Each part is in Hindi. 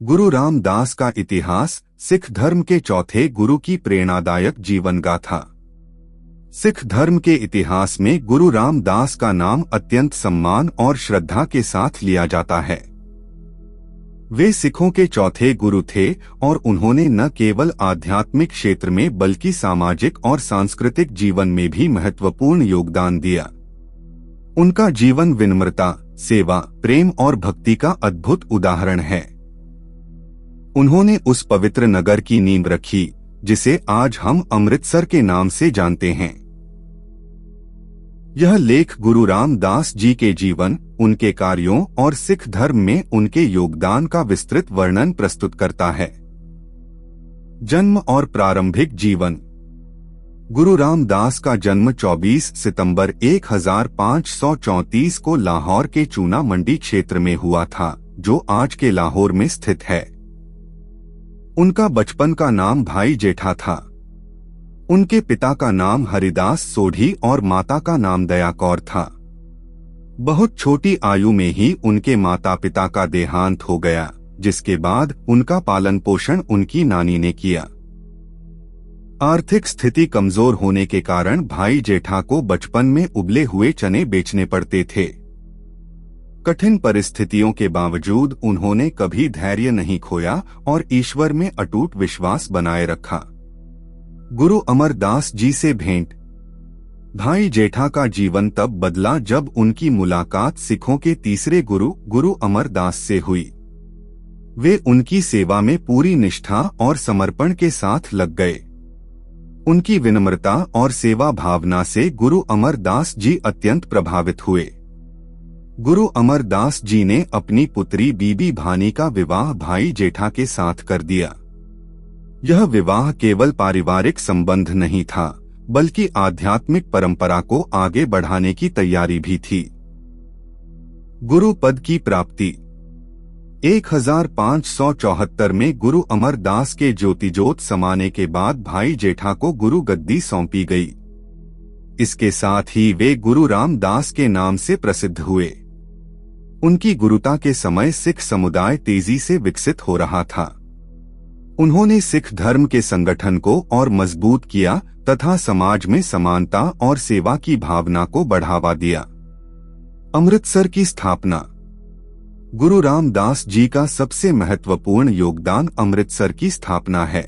गुरु रामदास का इतिहास। सिख धर्म के चौथे गुरु की प्रेरणादायक जीवन गाथा। सिख धर्म के इतिहास में गुरु रामदास का नाम अत्यंत सम्मान और श्रद्धा के साथ लिया जाता है। वे सिखों के चौथे गुरु थे और उन्होंने न केवल आध्यात्मिक क्षेत्र में बल्कि सामाजिक और सांस्कृतिक जीवन में भी महत्वपूर्ण योगदान दिया। उनका जीवन विनम्रता, सेवा, प्रेम और भक्ति का अद्भुत उदाहरण है। उन्होंने उस पवित्र नगर की नींव रखी जिसे आज हम अमृतसर के नाम से जानते हैं। यह लेख गुरु रामदास जी के जीवन, उनके कार्यों और सिख धर्म में उनके योगदान का विस्तृत वर्णन प्रस्तुत करता है। जन्म और प्रारंभिक जीवन। गुरु रामदास का जन्म 24 सितंबर 1534 को लाहौर के चूना मंडी क्षेत्र में हुआ था, जो आज के लाहौर में स्थित है। उनका बचपन का नाम भाई जेठा था। उनके पिता का नाम हरिदास सोढ़ी और माता का नाम दया कौर था। बहुत छोटी आयु में ही उनके माता पिता का देहांत हो गया, जिसके बाद उनका पालन पोषण उनकी नानी ने किया। आर्थिक स्थिति कमजोर होने के कारण भाई जेठा को बचपन में उबले हुए चने बेचने पड़ते थे। कठिन परिस्थितियों के बावजूद उन्होंने कभी धैर्य नहीं खोया और ईश्वर में अटूट विश्वास बनाए रखा। गुरु अमरदास जी से भेंट। भाई जेठा का जीवन तब बदला जब उनकी मुलाकात सिखों के तीसरे गुरु अमरदास से हुई। वे उनकी सेवा में पूरी निष्ठा और समर्पण के साथ लग गए। उनकी विनम्रता और सेवा भावना से गुरु अमरदास जी अत्यंत प्रभावित हुए। गुरु अमरदास जी ने अपनी पुत्री बीबी भानी का विवाह भाई जेठा के साथ कर दिया। यह विवाह केवल पारिवारिक संबंध नहीं था, बल्कि आध्यात्मिक परंपरा को आगे बढ़ाने की तैयारी भी थी। गुरु पद की प्राप्ति। 1574 में गुरु अमरदास के ज्योतिजोत समाने के बाद भाई जेठा को गुरु गद्दी सौंपी गई। इसके साथ ही वे गुरु रामदास के नाम से प्रसिद्ध हुए। उनकी गुरुता के समय सिख समुदाय तेजी से विकसित हो रहा था। उन्होंने सिख धर्म के संगठन को और मजबूत किया तथा समाज में समानता और सेवा की भावना को बढ़ावा दिया। अमृतसर की स्थापना। गुरु रामदास जी का सबसे महत्वपूर्ण योगदान अमृतसर की स्थापना है।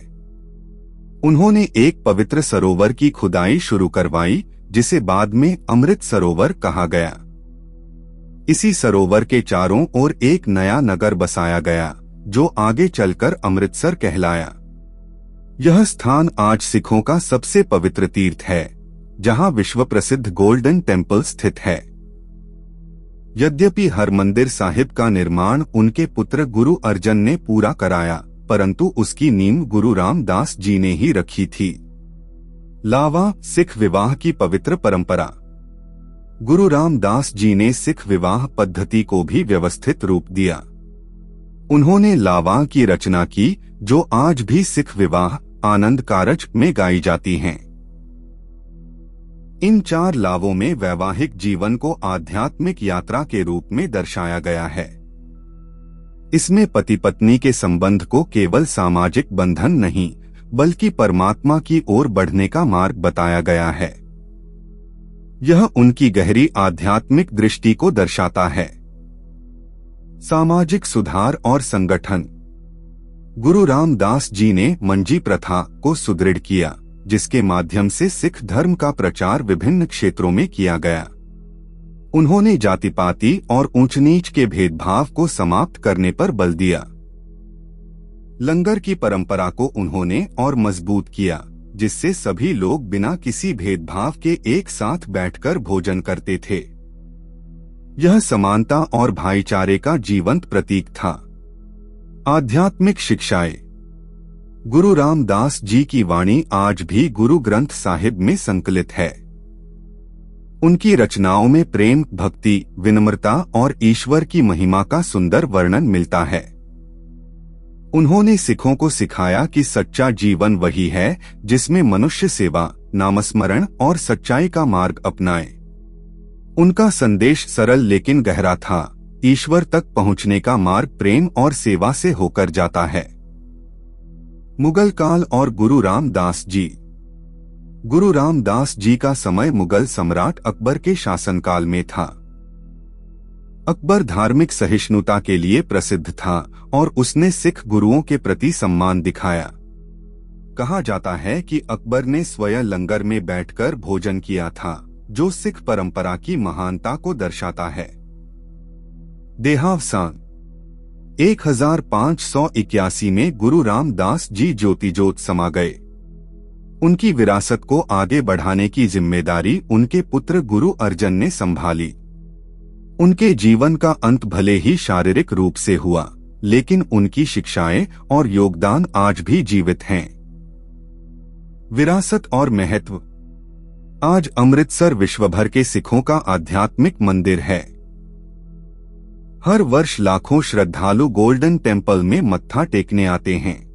उन्होंने एक पवित्र सरोवर की खुदाई शुरू करवाई, जिसे बाद में अमृत सरोवर कहा गया। इसी सरोवर के चारों ओर एक नया नगर बसाया गया, जो आगे चलकर अमृतसर कहलाया। यह स्थान आज सिखों का सबसे पवित्र तीर्थ है, जहां विश्व प्रसिद्ध गोल्डन टेम्पल स्थित है। यद्यपि हरमंदिर साहिब का निर्माण उनके पुत्र गुरु अर्जन ने पूरा कराया, परंतु उसकी नींव गुरु रामदास जी ने ही रखी थी। लावा, सिख विवाह की पवित्र परंपरा। गुरु रामदास जी ने सिख विवाह पद्धति को भी व्यवस्थित रूप दिया। उन्होंने लावा की रचना की, जो आज भी सिख विवाह आनंद कारज में गाई जाती हैं। इन 4 लावों में वैवाहिक जीवन को आध्यात्मिक यात्रा के रूप में दर्शाया गया है। इसमें पति पत्नी के संबंध को केवल सामाजिक बंधन नहीं, बल्कि परमात्मा की ओर बढ़ने का मार्ग बताया गया है। यह उनकी गहरी आध्यात्मिक दृष्टि को दर्शाता है। सामाजिक सुधार और संगठन। गुरु रामदास जी ने मंजी प्रथा को सुदृढ़ किया, जिसके माध्यम से सिख धर्म का प्रचार विभिन्न क्षेत्रों में किया गया। उन्होंने जाति पाति और ऊंच नीच के भेदभाव को समाप्त करने पर बल दिया। लंगर की परंपरा को उन्होंने और मजबूत किया, जिससे सभी लोग बिना किसी भेदभाव के एक साथ बैठकर भोजन करते थे। यह समानता और भाईचारे का जीवंत प्रतीक था। आध्यात्मिक शिक्षाएं। गुरु रामदास जी की वाणी आज भी गुरु ग्रंथ साहिब में संकलित है। उनकी रचनाओं में प्रेम, भक्ति, विनम्रता और ईश्वर की महिमा का सुंदर वर्णन मिलता है। उन्होंने सिखों को सिखाया कि सच्चा जीवन वही है जिसमें मनुष्य सेवा, नामस्मरण और सच्चाई का मार्ग अपनाए। उनका संदेश सरल लेकिन गहरा था ईश्वर तक पहुंचने का मार्ग प्रेम और सेवा से होकर जाता है। मुगल काल और गुरु रामदास जी। गुरु रामदास जी का समय मुगल सम्राट अकबर के शासनकाल में था। अकबर धार्मिक सहिष्णुता के लिए प्रसिद्ध था और उसने सिख गुरुओं के प्रति सम्मान दिखाया। कहा जाता है कि अकबर ने स्वयं लंगर में बैठकर भोजन किया था, जो सिख परंपरा की महानता को दर्शाता है। देहावसान 1581 में गुरु रामदास जी ज्योति जोत समा गए। उनकी विरासत को आगे बढ़ाने की जिम्मेदारी उनके पुत्र गुरु अर्जन ने संभाली। उनके जीवन का अंत भले ही शारीरिक रूप से हुआ, लेकिन उनकी शिक्षाएं और योगदान आज भी जीवित हैं। विरासत और महत्व। आज अमृतसर विश्वभर के सिखों का आध्यात्मिक मंदिर है। हर वर्ष लाखों श्रद्धालु गोल्डन टेम्पल में मत्था टेकने आते हैं।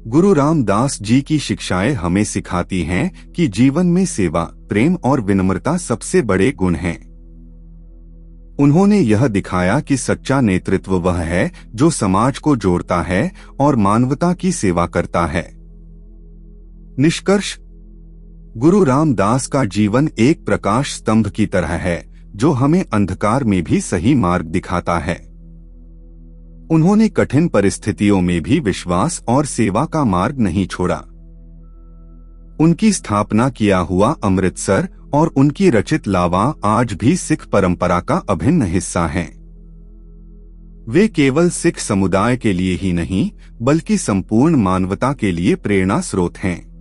गुरु रामदास जी की शिक्षाएं हमें सिखाती हैं कि जीवन में सेवा, प्रेम और विनम्रता सबसे बड़े गुण हैं। उन्होंने यह दिखाया कि सच्चा नेतृत्व वह है जो समाज को जोड़ता है और मानवता की सेवा करता है। निष्कर्ष। गुरु रामदास का जीवन एक प्रकाश स्तंभ की तरह है जो हमें अंधकार में भी सही मार्ग दिखाता है। उन्होंने कठिन परिस्थितियों में भी विश्वास और सेवा का मार्ग नहीं छोड़ा। उनकी स्थापना किया हुआ अमृतसर और उनकी रचित लावा आज भी सिख परंपरा का अभिन्न हिस्सा हैं। वे केवल सिख समुदाय के लिए ही नहीं, बल्कि संपूर्ण मानवता के लिए प्रेरणा स्रोत हैं।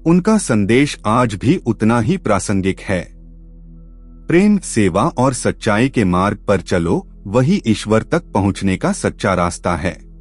उनका संदेश आज भी उतना ही प्रासंगिक है। प्रेम, सेवा और सच्चाई के मार्ग पर चलो, वही ईश्वर तक पहुंचने का सच्चा रास्ता है।